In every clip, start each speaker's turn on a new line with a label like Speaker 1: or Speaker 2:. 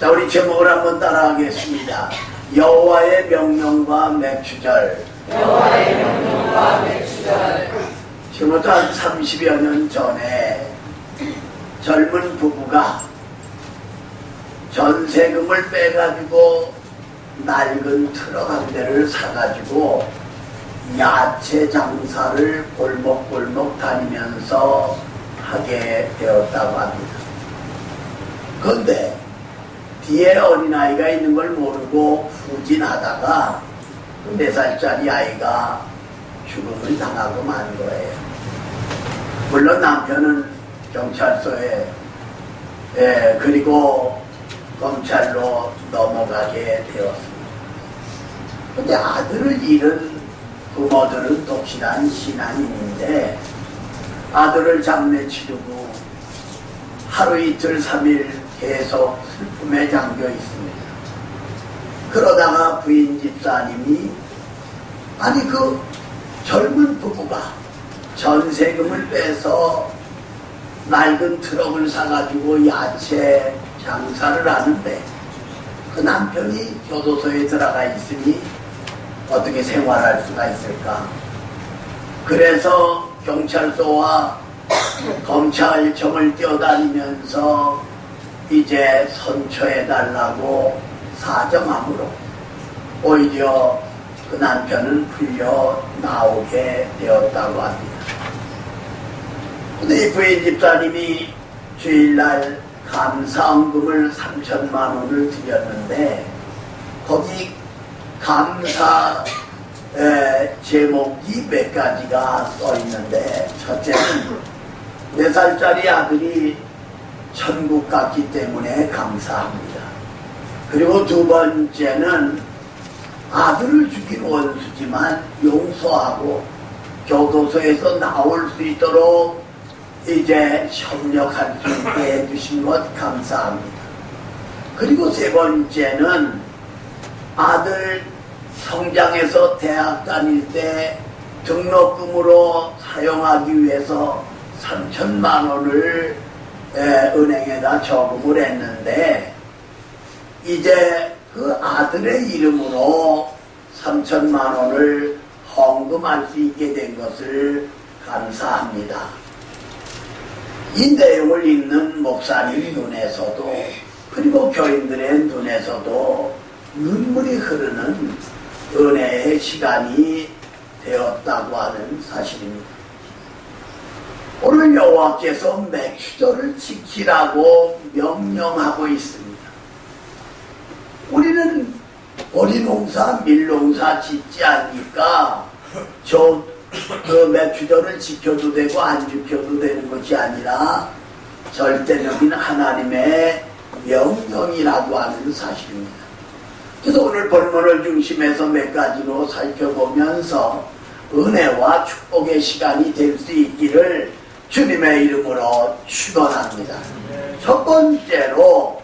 Speaker 1: 자, 우리 제목을 한번 따라하겠습니다. 여호와의 명령과 맥추절.
Speaker 2: 여호와의 명령과 맥추절.
Speaker 1: 지금부터 한 30여 년 전에 젊은 부부가 전세금을 빼가지고 낡은 트럭 한 대를 사가지고 야채 장사를 골목골목 다니면서 하게 되었다고 합니다. 그런데 뒤에 어린아이가 있는 걸 모르고 후진하다가 4살짜리 아이가 죽음을 당하고 만 거예요. 물론 남편은 경찰서에 그리고 검찰로 넘어가게 되었습니다. 근데 아들을 잃은 부모들은 독실한 신앙인인데 아들을 장례 치르고 하루 이틀 3일 계속 슬픔에 잠겨 있습니다. 그러다가 부인 집사님이 아니 그 젊은 부부가 전세금을 빼서 낡은 트럭을 사가지고 야채 장사를 하는데 그 남편이 교도소에 들어가 있으니 어떻게 생활할 수가 있을까? 그래서 경찰서와 검찰청을 뛰어다니면서 이제 선처해달라고 사정함으로 오히려 그 남편은 풀려 나오게 되었다고 합니다. 근데 이 부인 집사님이 주일날 감사헌금을 3천만 원을 드렸는데 거기 감사 제목이 몇 가지가 써 있는데 첫째는 4살짜리 아들이 천국 갔기 때문에 감사합니다. 그리고 두 번째는 아들을 죽인 원수지만 용서하고 교도소에서 나올 수 있도록 이제 협력할 수 있게 해주신 것 감사합니다. 그리고 세 번째는 아들 성장해서 대학 다닐 때 등록금으로 사용하기 위해서 3천만 원을 은행에다 저금을 했는데 이제 그 아들의 이름으로 3천만 원을 헌금할 수 있게 된 것을 감사합니다. 이 내용을 읽는 목사님 눈에서도 그리고 교인들의 눈에서도 눈물이 흐르는 은혜의 시간이 되었다고 하는 사실입니다. 오늘 여호와께서 맥추절을 지키라고 명령하고 있습니다. 우리는 보리농사, 밀농사 짓지 않으니까 그 맥추절을 지켜도 되고 안 지켜도 되는 것이 아니라 절대적인 하나님의 명령이라고 하는 사실입니다. 그래서 오늘 본문을 중심해서 몇 가지로 살펴보면서 은혜와 축복의 시간이 될 수 있기를 주님의 이름으로 축원합니다. 첫 번째로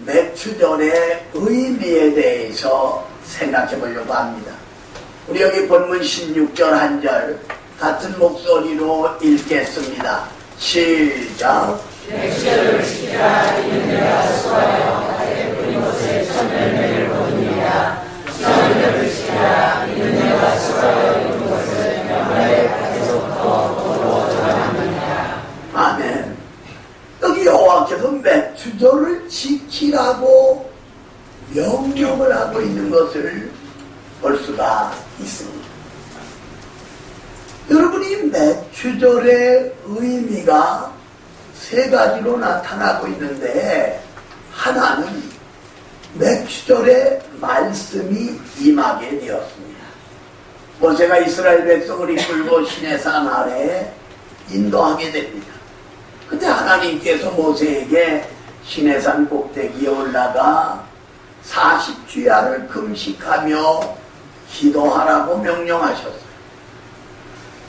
Speaker 1: 맥추절의 의미에 대해서 생각해 보려고 합니다. 우리 여기 본문 16절 한 절 같은 목소리로 읽겠습니다. 시작.
Speaker 2: 맥추절을 지키라. 이는 내가 수하여 하게 뿌린 곳에 천열매를 거두리라. 천열매를 지키라. 이는 내가 수하여 이룬 것을 명나의 밭에서부터 거두어 전하느니라.
Speaker 1: 아멘. 여기 여호와께서 맥추절을 지키라고 명령을 하고 있는 것을 볼 수가 있습니다. 여러분, 이 맥추절의 의미가 세 가지로 나타나고 있는데 하나는 맥추절의 말씀이 임하게 되었습니다. 모세가 이스라엘 백성을 이끌고 시내산 아래에 인도하게 됩니다. 그때 하나님께서 모세에게 시내산 꼭대기에 올라가 40주야를 금식하며 기도하라고 명령하셨어요.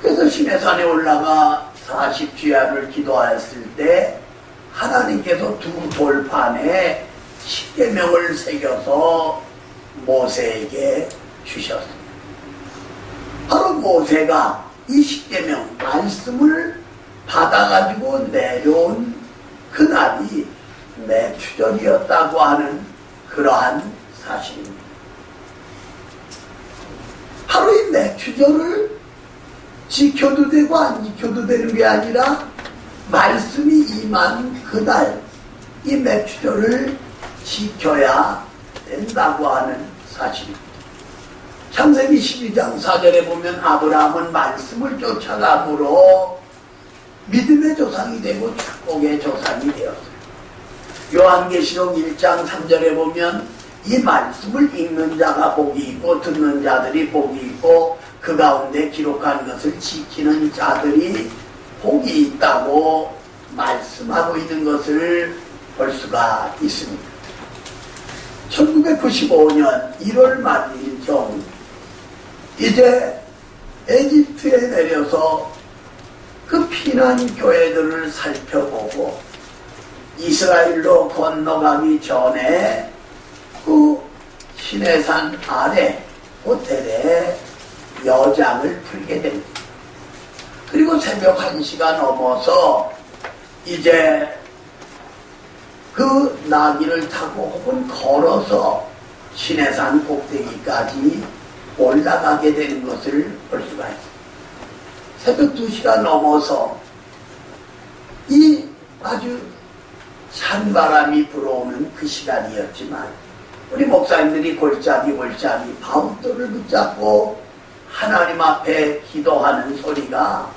Speaker 1: 그래서 시내산에 올라가 40주야를 기도하였을 때 하나님께서 두 돌판에 십계명을 새겨서 모세에게 주셨습니다. 바로 모세가 이 십계명 말씀을 받아가지고 내려온 그날이 맥추절이었다고 하는 그러한 사실입니다. 바로 이 매추절을 지켜도 되고 안 지켜도 되는 게 아니라 말씀이 임한 그날 이 매추절을 지켜야 된다고 하는 사실입니다. 창세기 12장 4절에 보면 아브라함은 말씀을 쫓아감으로 믿음의 조상이 되고 축복의 조상이 되었어요. 요한계시록 1장 3절에 보면 이 말씀을 읽는 자가 복이 있고 듣는 자들이 복이 있고 그 가운데 기록한 것을 지키는 자들이 복이 있다고 말씀하고 있는 것을 볼 수가 있습니다. 1995년 1월 말일경 이제 에집트에 내려서 그 피난교회들을 살펴보고 이스라엘로 건너가기 전에 그 시내산 아래 호텔에 여장을 풀게 됩니다. 그리고 새벽 1시가 넘어서 이제 그 나귀를 타고 혹은 걸어서 시내산 꼭대기까지 올라가게 되는 것을 볼 수가 있습니다. 새벽 2시가 넘어서 이 아주 찬바람이 불어오는 그 시간이었지만 우리 목사님들이 골짜기 바울돌을 붙잡고 하나님 앞에 기도하는 소리가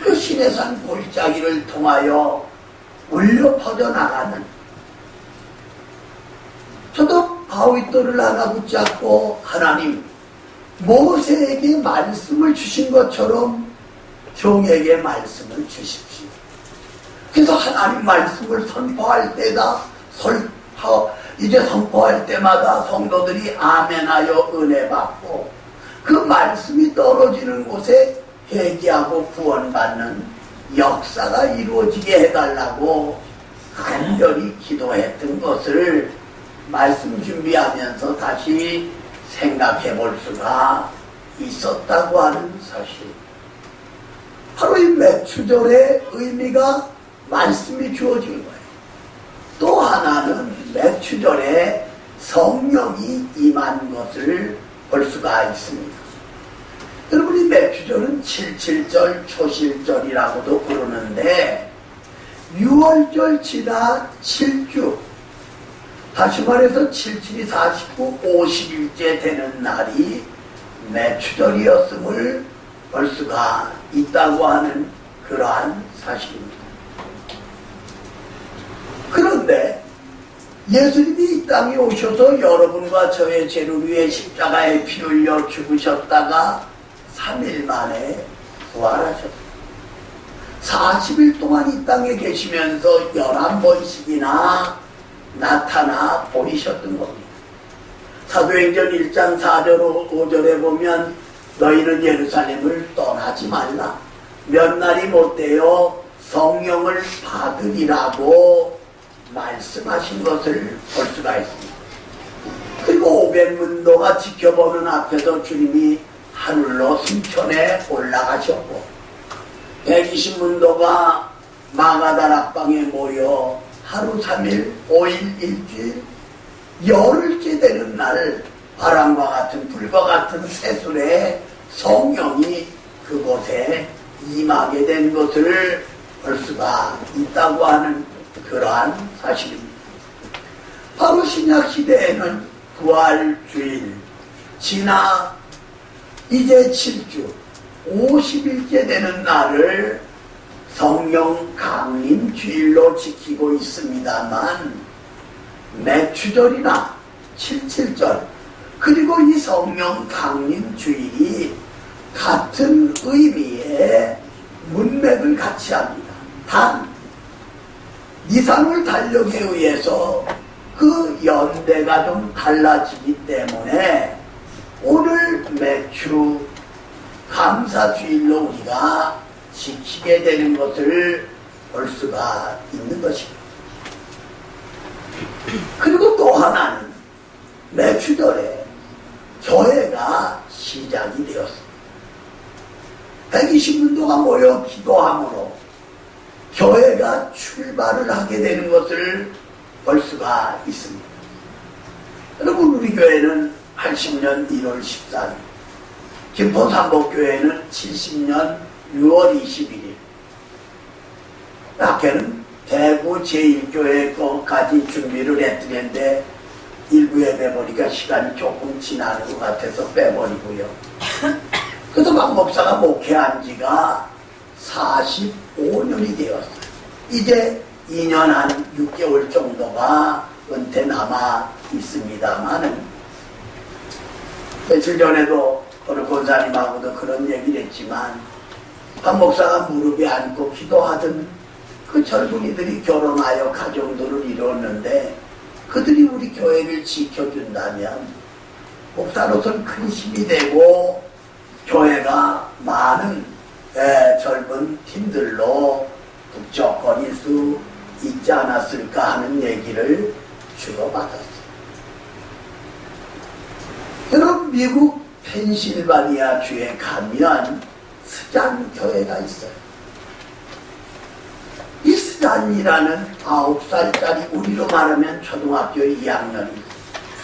Speaker 1: 그 시내산 골짜기를 통하여 울려 퍼져나가는, 저도 바위돌을 하나 붙잡고 하나님 모세에게 말씀을 주신 것처럼 종에게 말씀을 주십시오. 그래서 하나님 말씀을 선포할 때다 이제 선포할 때마다 성도들이 아멘하여 은혜 받고 그 말씀이 떨어지는 곳에 회개하고 구원받는 역사가 이루어지게 해달라고 간절히 기도했던 것을 말씀 준비하면서 다시 생각해 볼 수가 있었다고 하는 사실. 바로 이 매추절의 의미가 말씀이 주어진 거예요. 또 하나는 매추절에 성령이 임한 것을 볼 수가 있습니다. 여러분, 이 매추절은 77절 초실절이라고도 부르는데 6월절 지나 7주, 다시 말해서 77이 49, 50일째 되는 날이 매추절이었음을 볼 수가 있다고 하는 그러한 사실입니다. 그런데 예수님이 이 땅에 오셔서 여러분과 저의 죄를 위해 십자가에 피 흘려 죽으셨다가 3일 만에 부활하셨습니다. 40일 동안 이 땅에 계시면서 11번씩이나 나타나 보이셨던 겁니다. 사도행전 1장 4절 5절에 보면 너희는 예루살렘을 떠나지 말라. 몇 날이 못되어 성령을 받으리라고 말씀하신 것을 볼 수가 있습니다. 그리고 500문도가 지켜보는 앞에서 주님이 하늘로 승천에 올라가셨고 120문도가 마가다락방에 모여 하루 3일 5일 일주일 열흘째 되는 날 바람과 같은 불과 같은 새술에 성령이 그곳에 임하게 된 것을 볼 수가 있다고 하는 그러한 사실입니다. 바로 신약시대에는 부활주일 지나 이제 7주 50일째 되는 날을 성령 강림 주일로 지키고 있습니다만 매추절이나 77절 그리고 이 성령 강림 주일이 같은 의미의 문맥을 같이 합니다. 단 이산월 달력에 의해서 그 연대가 좀 달라지기 때문에 오늘 매추 감사주일로 우리가 지키게 되는 것을 볼 수가 있는 것입니다. 그리고 또 하나는 매추절에 교회가 시작이 되었습니다. 120문도가 모여 기도함으로 교회가 출발을 하게 되는 것을 볼 수가 있습니다. 여러분, 우리 교회는 80년 1월 14일, 김포삼복교회는 70년 6월 21일, 학교는 대구 제1교회 거까지 준비를 했더랬는데 일부 예배 보니까 시간이 조금 지나는 것 같아서 빼버리고요. 그래서 박 목사가 목회한 지가 45년이 되었어요. 이제 2년 한 6개월 정도가 은퇴 남아 있습니다만은, 며칠 전에도 어느 권사님하고도 그런 얘기를 했지만, 박 목사가 무릎에 앉고 기도하던 그 젊은이들이 결혼하여 가정들을 이루었는데, 그들이 우리 교회를 지켜준다면 목사로서는 큰 힘이 되고 교회가 많은 젊은 팀들로 북적거릴 수 있지 않았을까 하는 얘기를 주고받았어요. 여러분, 미국 펜실바니아 주에 가면 스잔 교회가 있어요. 이 스잔이라는 9살짜리, 우리로 말하면 초등학교 2학년입니다.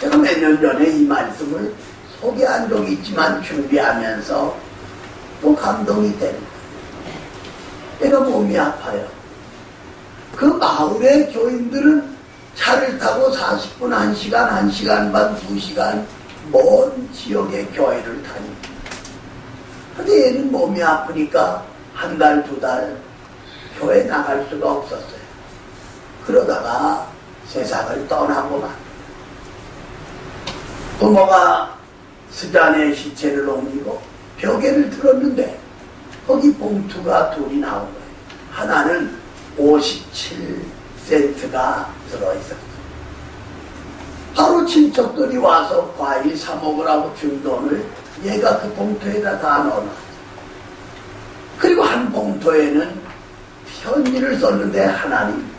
Speaker 1: 제가 몇 년 전에 이 말씀을 소개한 적이 있지만 준비하면서 또 감동이 됩니다. 내가 몸이 아파요. 그 마을의 교인들은 차를 타고 40분, 1시간, 1시간 반, 2시간 먼 지역의 교회를 다닙니다. 근데 얘는 몸이 아프니까 한 달, 2달 교회 나갈 수가 없었어요. 그러다가 세상을 떠나고만. 부모가 스잔의 시체를 옮기고 벽에를 들었는데 거기 봉투가 둘이 나온 거예요. 하나는 57센트가 들어있었어요. 바로 친척들이 와서 과일 사 먹으라고 준 돈을 얘가 그 봉투에다 다 넣어놨어요. 그리고 한 봉투에는 편지를 썼는데, 하나님,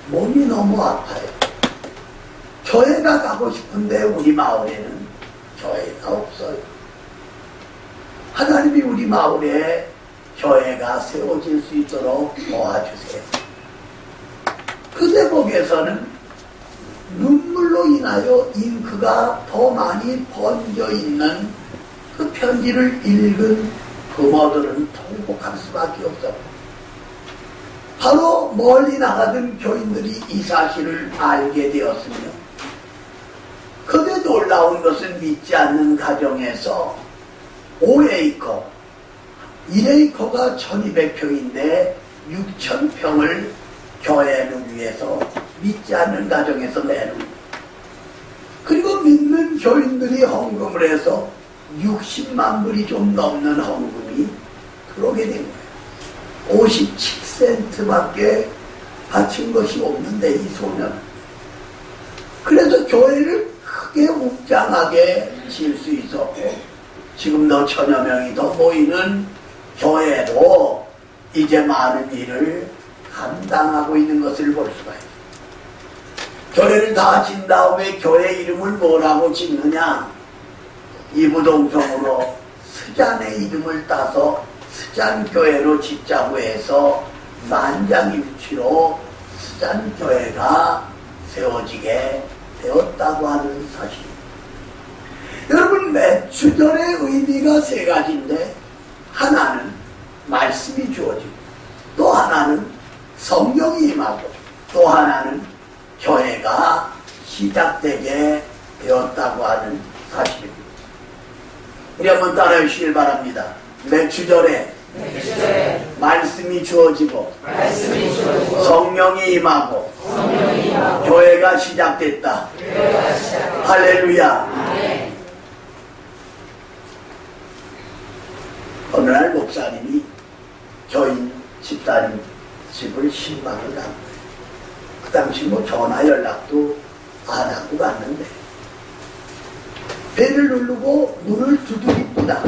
Speaker 1: 몸이 너무 아파요. 교회가 가고 싶은데 우리 마을에는 교회가 없어요. 하나님이 우리 마을에 교회가 세워질 수 있도록 도와주세요. 그 대목에서는 눈물로 인하여 잉크가 더 많이 번져 있는 그 편지를 읽은 부모들은 통곡할 수밖에 없었고, 바로 멀리 나가던 교인들이 이 사실을 알게 되었으며, 그게 놀라운 것은 믿지 않는 가정에서 5에이커, 1에이커가 1200평인데 6000평을 교회를 위해서 믿지 않는 가정에서 내는, 그리고 믿는 교인들이 헌금을 해서 60만 불이 좀 넘는 헌금이 들어오게 된 거예요. 57센트밖에 바친 것이 없는데 이 소년. 그래서 교회를 크게 웅장하게 질 수 있었고, 지금도 1000여 명이 더 모이는 교회로 이제 많은 일을 감당하고 있는 것을 볼 수가 있어요. 교회를 다 진 다음에 교회 이름을 뭐라고 짓느냐? 이부동성으로 스잔의 이름을 따서 스잔교회로 짓자고 해서 만장일치로 스잔교회가 세워지게 되었다고 하는 사실입니다. 여러분, 매추절의 의미가 세 가지인데, 하나는 말씀이 주어지고, 또 하나는 성령이 임하고, 또 하나는 교회가 시작되게 되었다고 하는 사실입니다. 우리 한번 따라해 주시길 바랍니다. 매추절에 말씀이 주어지고, 성령이 임하고, 교회가 시작됐다. 할렐루야. 어느 날 목사님이 교인 집사님 집을 신방을 간 거예요. 그 당시 뭐 전화 연락도 안 하고 갔는데, 배를 누르고 문을 두드립니다.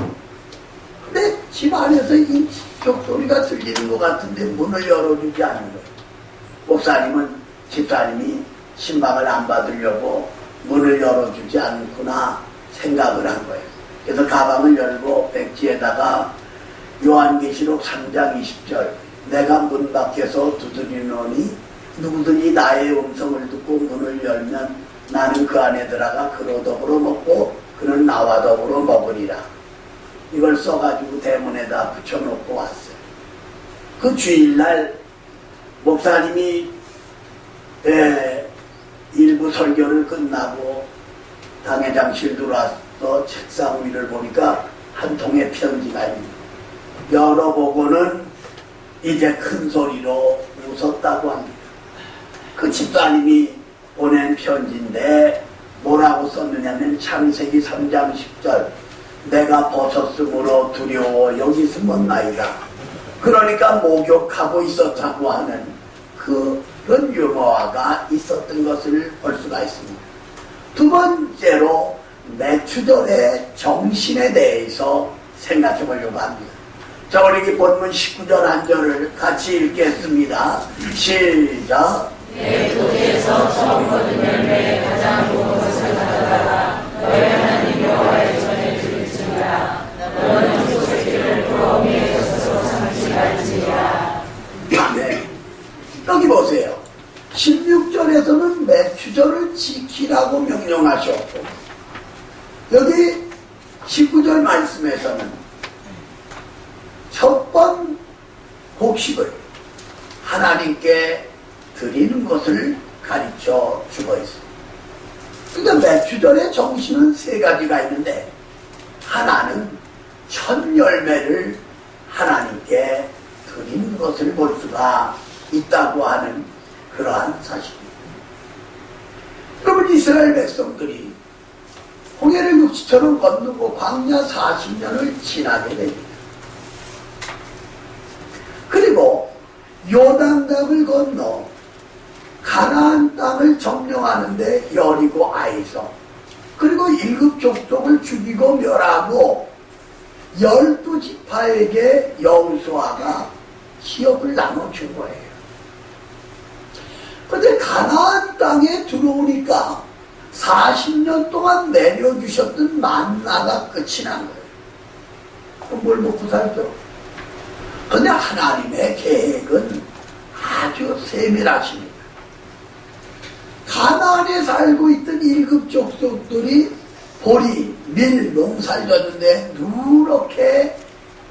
Speaker 1: 근데 집 안에서 이 격소리가 들리는 것 같은데 문을 열어주지 않는 거예요. 목사님은 집사님이 신방을 안 받으려고 문을 열어주지 않구나 생각을 한 거예요. 그래서 가방을 열고 백지에다가 요한계시록 3장 20절, 내가 문 밖에서 두드리노니 누구든지 나의 음성을 듣고 문을 열면 나는 그 안에 들어가 그로 더불어 먹고 그는 나와 더불어 먹으리라. 이걸 써가지고 대문에다 붙여놓고 왔어요. 그 주일날 목사님이 일부 설교를 끝나고 당회장실 들어와서 책상 위를 보니까 한 통의 편지가 있는, 열어보고는 이제 큰 소리로 웃었다고 합니다. 그 집사님이 보낸 편지인데 뭐라고 썼느냐면 창세기 3장 10절, 내가 벗었으므로 두려워 여기 숨었나이다. 그러니까 목욕하고 있었다고 하는 그런 유머화가 있었던 것을 볼 수가 있습니다. 두 번째로 매추절의 정신에 대해서 생각해 보려고 합니다. 자, 우리 본문 19절 한 절을 같이 읽겠습니다. 시작.
Speaker 2: 내 토지에서 처음 거둔 열매의 가장 좋은 것을 가져다가 너의 하나님 여호와의 전에 드릴지니라. 너는 그 새끼를 그 어미의 젖에서 상실할지니라.
Speaker 1: 네. 여기 보세요. 16절에서는 매추절을 지키라고 명령하셨고, 여기 19절 말씀에서는 첫 번 곡식을 하나님께 드리는 것을 가르쳐 주고 있습니다. 그러니까 매추절의 정신은 세 가지가 있는데, 하나는 첫 열매를 하나님께 드리는 것을 볼 수가 있다고 하는 그러한 사실입니다. 그러면 이스라엘 백성들이 홍해를 육지처럼 건너고 광야 40년을 지나게 됩니다. 그리고 요단강을 건너 가나안 땅을 점령하는데 여리고 아이서, 그리고 일곱 족속을 죽이고 멸하고 12지파에게 여호수아가 시업을 나눠준 거예요. 그런데 가나안 땅에 들어오니까 40년 동안 내려주셨던 만나가 끝이 난 거예요. 그럼 뭘 먹고 살죠? 그런데 하나님의 계획은 아주 세밀하십니다. 가나안에 살고 있던 일곱 족속들이 보리, 밀, 농사를 졌는데 누렇게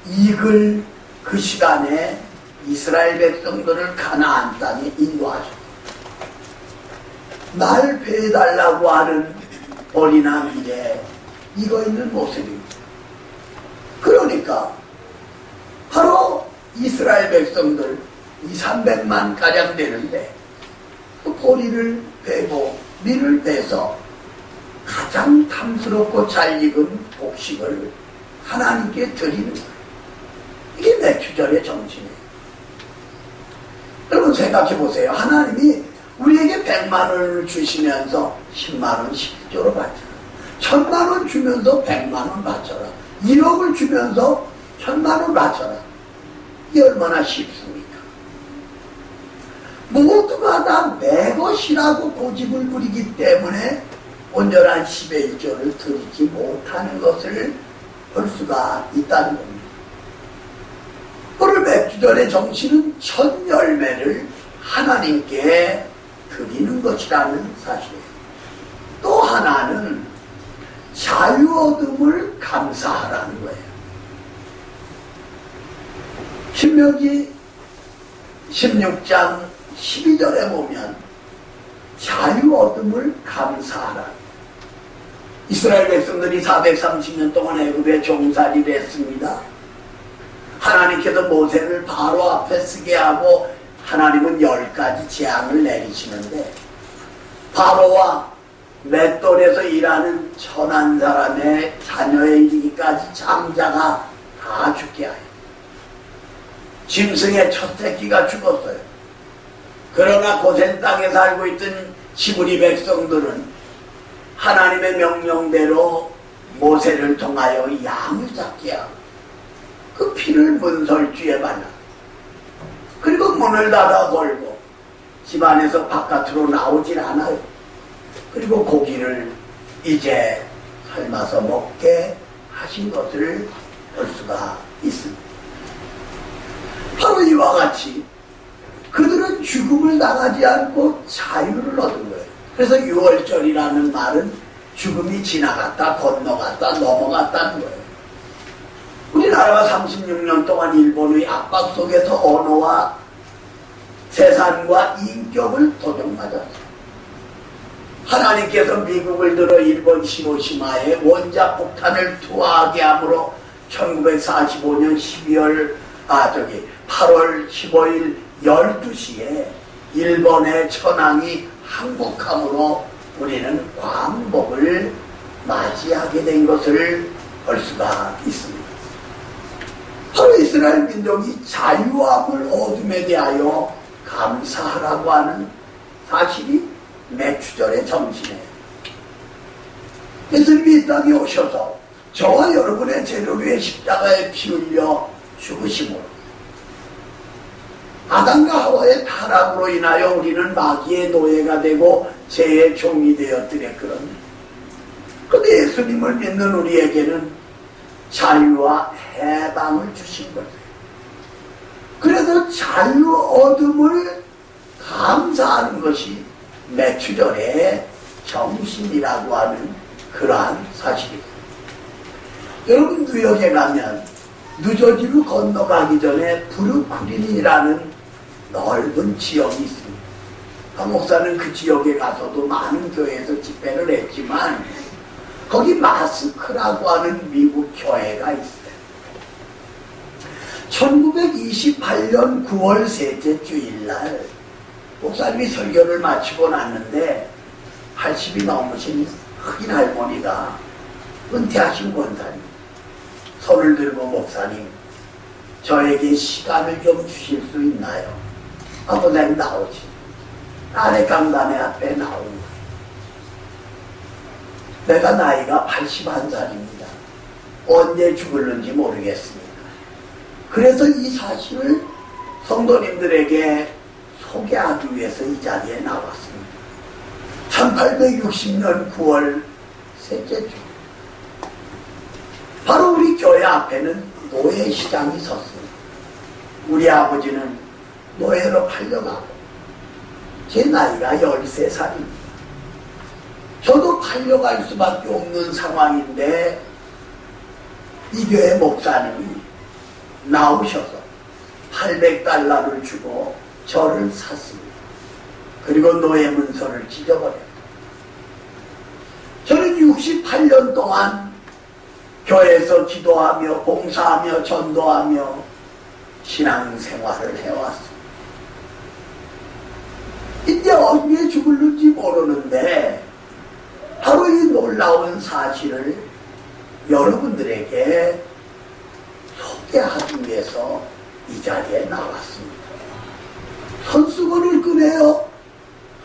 Speaker 1: 익을 그 시간에 이스라엘 백성들을 가나안 땅에 인도하셨고, 날 배달라고 하는 보리나 밀에 익어 있는 모습입니다. 그러니까 바로 이스라엘 백성들 200~300만 가량 되는데 그 보리를 베고 밀을 베서 가장 탐스럽고 잘 익은 곡식을 하나님께 드리는 거예요. 이게 매추절의 정신이에요. 여러분 생각해 보세요. 하나님이 우리에게 100만 원을 주시면서 10만 원 11조로 바쳐라. 1000만 원 주면서 100만 원 바쳐라. 1억을 주면서 1000만 원 바쳐라. 이게 얼마나 쉽습니까? 모두가 다 내 것이라고 고집을 부리기 때문에 온전한 10의 1조를 드리지 못하는 것을 볼 수가 있다는 겁니다. 오늘 매추절의 정신은 첫 열매를 하나님께 드리는 것이라는 사실이에요. 또 하나는 자유 얻음을 감사하라는 거예요. 신명기 16장 12절에 보면 자유 얻음을 감사하라. 이스라엘 백성들이 430년 동안 애굽에 종살이를 했습니다. 하나님께서 모세를 바로 앞에 서게 하고 하나님은 10가지 재앙을 내리시는데, 바로와 맷돌에서 일하는 천한 사람의 자녀에 이르기까지 장자가 다 죽게 하여 짐승의 첫 새끼가 죽었어요. 그러나 고센 땅에 살고 있던 시므리 백성들은 하나님의 명령대로 모세를 통하여 양을 잡게 하고 그 피를 문설주에 발라, 그리고 문을 닫아 걸고 집안에서 바깥으로 나오질 않아요. 그리고 고기를 이제 삶아서 먹게 하신 것을 볼 수가 있습니다. 바로 이와 같이 그들은 죽음을 당하지 않고 자유를 얻은 거예요. 그래서 6월절이라는 말은 죽음이 지나갔다, 건너갔다, 넘어갔다는 거예요. 우리나라가 36년 동안 일본의 압박 속에서 언어와 재산과 인격을 도둑맞았어요. 하나님께서 미국을 들어 일본 시로시마에 원자 폭탄을 투하하게 함으로 1945년 8월 15일 12시에 일본의 천황이 항복함으로 우리는 광복을 맞이하게 된 것을 볼 수가 있습니다. 바로 이스라엘 민족이 자유함을 얻음에 대하여 감사하라고 하는 사실이 매추절의 정신이에요. 예수님이 이 땅에 오셔서 저와 여러분의 죄를 위해 십자가에 피 흘려 죽으심으로 아담과 하와의 타락으로 인하여 우리는 마귀의 노예가 되고 죄의 종이 되었더랬거든요. 그런데 예수님을 믿는 우리에게는 자유와 해방을 주신 거예요. 그래서 자유 얻음을 감사하는 것이 매추절의 정신이라고 하는 그러한 사실입니다. 여러분 뉴욕에 가면 뉴저지로 건너가기 전에 브루클린이라는 넓은 지역이 있습니다. 박 목사는 그 지역에 가서도 많은 교회에서 집회를 했지만 거기 마스크라고 하는 미국 교회가 있어요. 1928년 9월 셋째 주일날 목사님이 설교를 마치고 났는데 80이 넘으신 흑인 할머니가 은퇴하신 권사님 손을 들고 목사님 저에게 시간을 좀 주실 수 있나요? 하고 낸 나오지. 아래 강단의 앞에 나온 거예요. 내가 나이가 81살입니다. 언제 죽을는지 모르겠습니다. 그래서 이 사실을 성도님들에게 소개하기 위해서 이 자리에 나왔습니다. 1860년 9월 셋째 주 바로 우리 교회 앞에는 노예시장이 섰습니다. 우리 아버지는 노예로 팔려가고 제 나이가 13살입니다. 저도 팔려갈 수밖에 없는 상황인데 이 교회 목사님이 나오셔서 $800를 주고 저를 샀습니다. 그리고 노예 문서를 찢어버렸다. 저는 68년 동안 교회에서 기도하며 봉사하며 전도하며 신앙생활을 해왔습니다. 이제 언제 죽을는지 모르는데 바로 이 놀라운 사실을 여러분들에게 소개하기 위해서 이 자리에 나왔습니다. 손수건을 꺼내어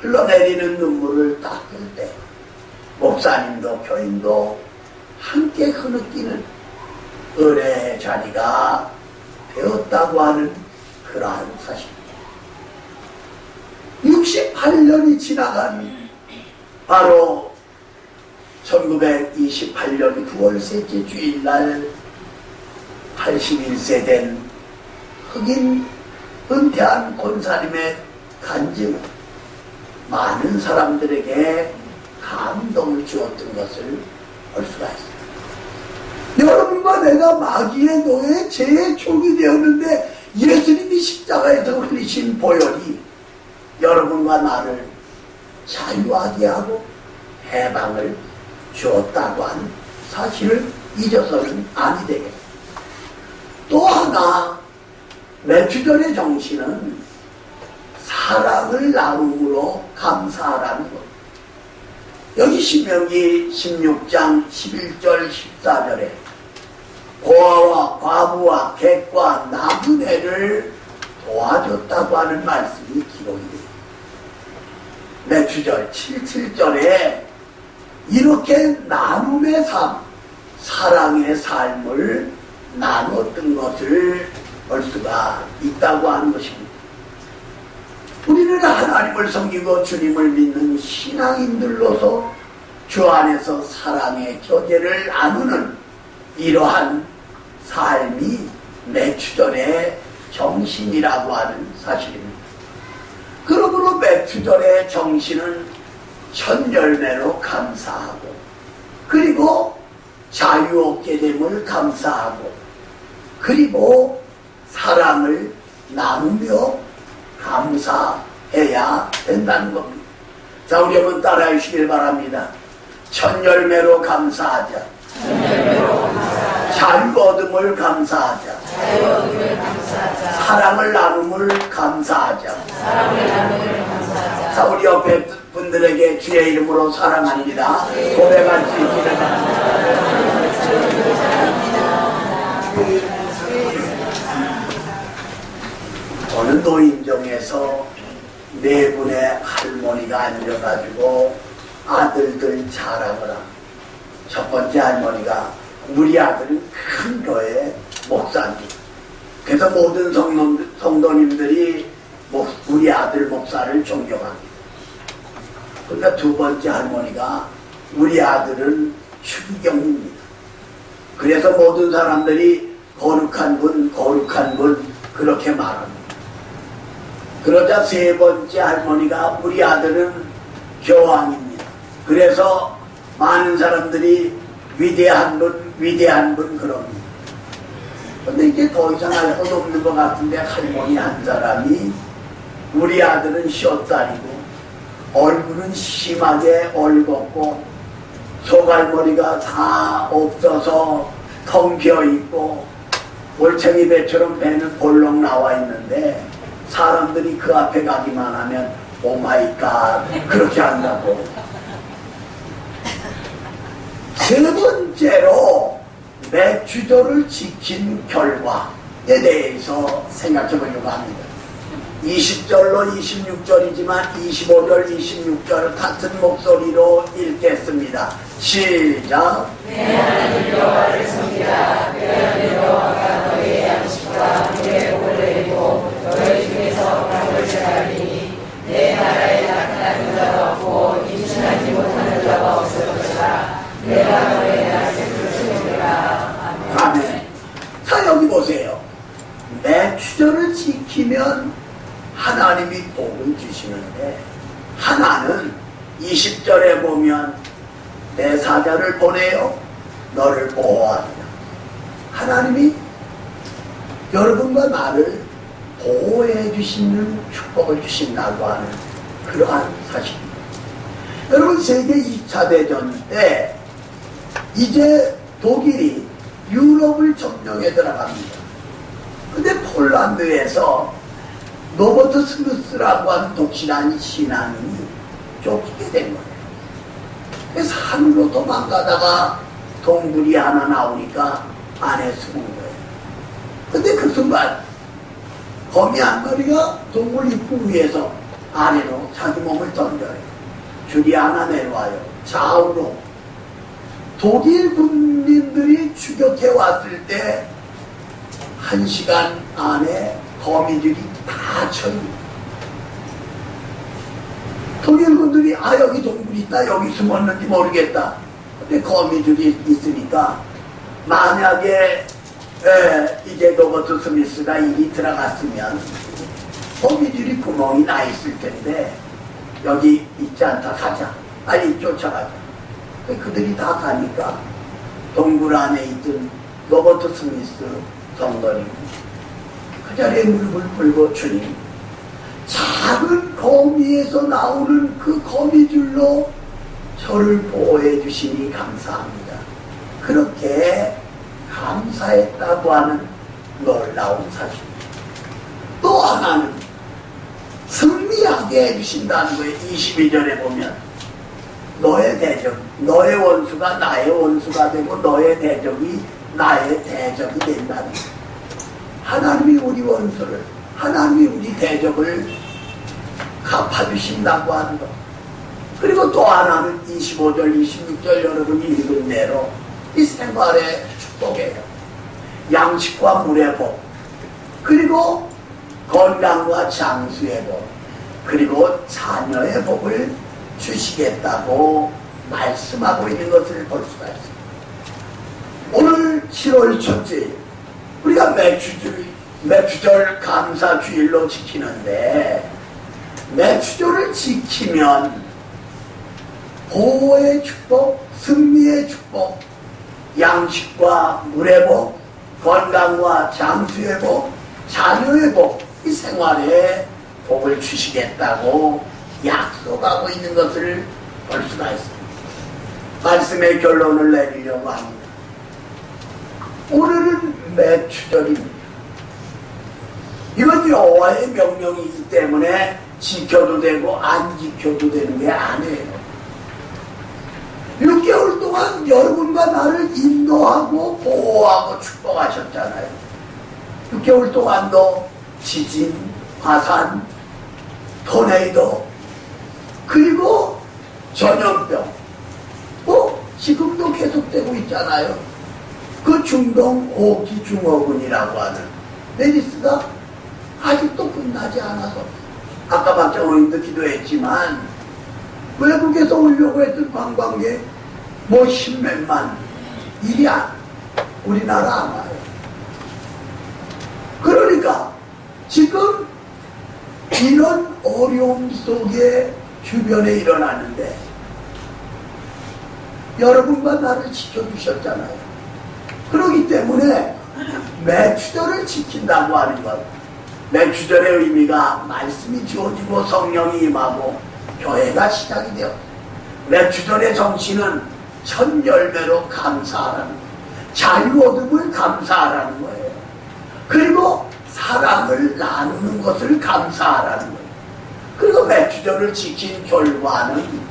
Speaker 1: 흘러내리는 눈물을 닦을 때 목사님도 교인도 함께 흐느끼는 은혜의 자리가 되었다고 하는 그러한 사실입니다. 68년이 지나간 바로 1928년 9월 셋째 주일날 81세 된 흑인 은퇴한 권사님의 간증은 많은 사람들에게 감동을 주었던 것을 볼 수가 있습니다. 여러분과 내가 마귀의 노예 죄의 종이 되었는데 예수님이 십자가에서 흘리신 보혈이 여러분과 나를 자유하게 하고 해방을 주었다고 하는 사실을 잊어서는 아니 되겠습니다. 또 하나 매추절의 정신은 사랑을 나눔으로 감사하라는 것. 여기 신명기 16장 11절 14절에 고아와 과부와 객과 나그네를 도와줬다고 하는 말씀이 기록이 됩니다. 매추절 77절에 이렇게 나눔의 삶, 사랑의 삶을 나눴던 것을 볼 수가 있다고 하는 것입니다. 우리는 하나님을 섬기고 주님을 믿는 신앙인들로서 주 안에서 사랑의 교제를 나누는 이러한 삶이 매추절의 정신이라고 하는 사실입니다. 그러므로 매추절의 정신은 첫 열매로 감사하고, 그리고 자유 얻게 됨을 감사하고, 그리고 사랑을 나누며 감사해야 된다는 겁니다. 자, 우리 한번 따라해 주시길 바랍니다. 첫 열매로 감사하자. 자유 얻음을 감사하자. 사랑을 나눔을 감사하자. 자, 우리 옆에 분들에게 주의 이름으로 사랑합니다 고백할 수 있기를 바랍니다. 어느 노인정에서 네 분의 할머니가 앉아가지고 아들들 자랑을 합니다. 첫 번째 할머니가 우리 아들은 큰 교회 목사입니다. 그래서 모든 성도님들이 우리 아들 목사를 존경합니다. 그러니까 두 번째 할머니가 우리 아들은 추기경입니다. 그래서 모든 사람들이 거룩한 분 그렇게 말합니다. 그러자 세 번째 할머니가 우리 아들은 교황입니다. 그래서 많은 사람들이 위대한 분 그럽니다. 근데 이제 더 이상 할 것 없는 것 같은데 할머니 한 사람이 우리 아들은 숏살이고 얼굴은 심하게 얼겁고 소갈머리가 다 없어서 텅 비어있고 올챙이 배처럼 배는 볼록 나와 있는데 사람들이 그 앞에 가기만 하면 오마이갓 그렇게 한다고. 세 번째로 매추절을 지킨 결과에 대해서 생각해 보려고 합니다. 20절로 26절이지만 25절, 26절 같은 목소리로 읽겠습니다. 시작.
Speaker 2: 내 하나님 여호와를 섬기라. 내 하나님 여호와가 너희의 양식과 너희의 복을 내리고 너희 중에서 각을 제하리니 내 나라에 나타나는 자가 없고 임신하지 못하는 자가 없을 것이라. 내가 너의 날개를 채우리라.
Speaker 1: 아멘. 자, 여기 보세요. 매추절을 지키면 하나님이 복을 주시는데 하나는 20절에 보면 내 사자를 보내어 너를 보호하리라. 하나님이 여러분과 나를 보호해 주시는 축복을 주신다고 하는 그러한 사실입니다. 여러분, 세계 2차 대전 때 이제 독일이 유럽을 점령해 들어갑니다. 근데 폴란드에서 로버트 스무스라고 하는 독실한 신앙인이 쫓기게 된 거예요. 그래서 산으로 도망가다가 동굴이 하나 나오니까 안에 숨은 거예요. 근데 그 순간 거미 한 마리가 동굴 입구 위에서 아래로 자기 몸을 던져요. 줄이 하나 내려와요. 좌우로. 독일 군민들이 추격해 왔을 때 1시간 안에 거미줄이 다 쳐입니다. 독일군들이 여기 동굴이 있다, 여기 숨었는지 모르겠다. 근데 거미줄이 있으니까 만약에 이제 로버트 스미스가 일이 들어갔으면 거미줄이 구멍이 나 있을 텐데 여기 있지 않다, 가자, 빨리 쫓아가자. 그들이 다 가니까 동굴 안에 있던 로버트 스미스 성도님 그 자리에 무릎을 꿇고 주님, 작은 거미에서 나오는 그 거미줄로 저를 보호해 주시니 감사합니다. 그렇게 감사했다고 하는 놀라운 사실입니다. 또 하나는 승리하게 해주신다는 거예요. 22절에 보면 너의 대적, 너의 원수가 나의 원수가 되고 너의 대적이 나의 대적이 된다는 거예요. 하나님이 우리 원수를, 하나님이 우리 대적을 갚아주신다고 하는 것. 그리고 또 하나는 25절, 26절 여러분이 읽은 대로 이 생활의 축복이에요. 양식과 물의 복, 그리고 건강과 장수의 복, 그리고 자녀의 복을 주시겠다고 말씀하고 있는 것을 볼 수가 있습니다. 오늘 7월 첫째 우리가 매추절 감사주일로 지키는데 매추절을 지키면 보호의 축복, 승리의 축복, 양식과 물의 복, 건강과 장수의 복, 자녀의 복, 이 생활에 복을 주시겠다고 약속하고 있는 것을 볼 수가 있습니다. 말씀의 결론을 내리려고 합니다. 오늘은 매추절입니다. 이건 여호와의 명령이기 때문에 지켜도 되고 안 지켜도 되는 게 아니에요. 6개월 동안 여러분과 나를 인도하고 보호하고 축복하셨잖아요. 6개월 동안도 지진, 화산, 토네이도, 그리고 전염병, 지금도 계속되고 있잖아요. 그 중동 오기 증후군이라고 하는 메리스가 아직도 끝나지 않아서, 아까 박정호님도 기도했지만 외국에서 오려고 했던 관광객 뭐 10몇만 일이 우리나라 안 와요. 그러니까 지금 이런 어려움 속에 주변에 일어나는데 여러분과 나를 지켜주셨잖아요. 그렇기 때문에 매추절을 지킨다고 하는 것, 매추절의 의미가 말씀이 주어지고 성령이 임하고 교회가 시작이 되었다. 매추절의 정신은 첫 열매로 감사하라는 거예요. 자유 얻음을 감사하라는 거예요. 그리고 사랑을 나누는 것을 감사하라는 거예요. 그리고 매추절을 지킨 결과는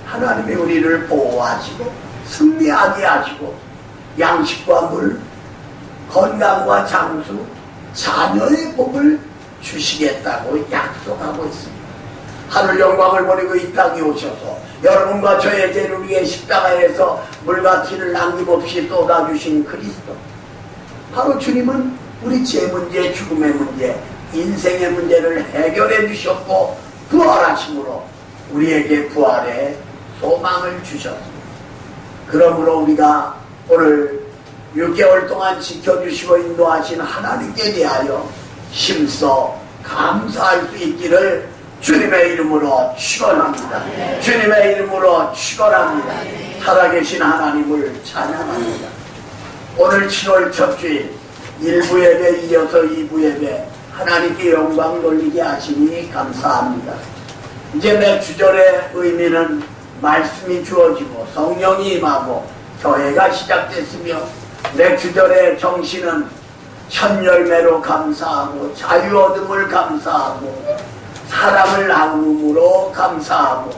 Speaker 1: 하나님이 우리를 보호하시고 승리하게 하시고 양식과 물, 건강과 장수, 자녀의 복을 주시겠다고 약속하고 있습니다. 하늘 영광을 버리고 이 땅에 오셔서 여러분과 저의 죄를 위해 십자가에서 물과 피를 남김없이 쏟아주신 그리스도, 바로 주님은 우리 죄 문제, 죽음의 문제, 인생의 문제를 해결해 주셨고 부활하심으로 우리에게 부활의 소망을 주셨습니다. 그러므로 우리가 오늘 6개월 동안 지켜주시고 인도하신 하나님께 대하여 힘써 감사할 수 있기를 주님의 이름으로 축원합니다. 주님의 이름으로 축원합니다. 살아계신 하나님을 찬양합니다. 오늘 7월 첫 주일 1부 예배 이어서 2부 예배 하나님께 영광 돌리게 하시니 감사합니다. 이제 매추절의 의미는 말씀이 주어지고 성령이 임하고 교회가 시작됐으며, 매추절의 정신은 첫 열매로 감사하고 자유 얻음을 감사하고 사랑을 나눔으로 감사하고,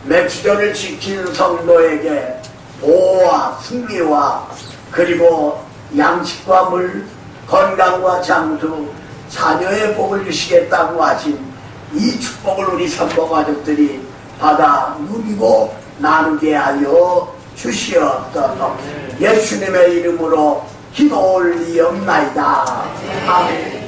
Speaker 1: 매추절을 지키는 성도에게 보호와 승리와 그리고 양식과 물, 건강과 장수, 자녀의 복을 주시겠다고 하신 이 축복을 우리 성도 가족들이 받아 누리고 나누게 하여 주시옵소서. 예수님의 이름으로 기도 올리옵나이다. 아멘.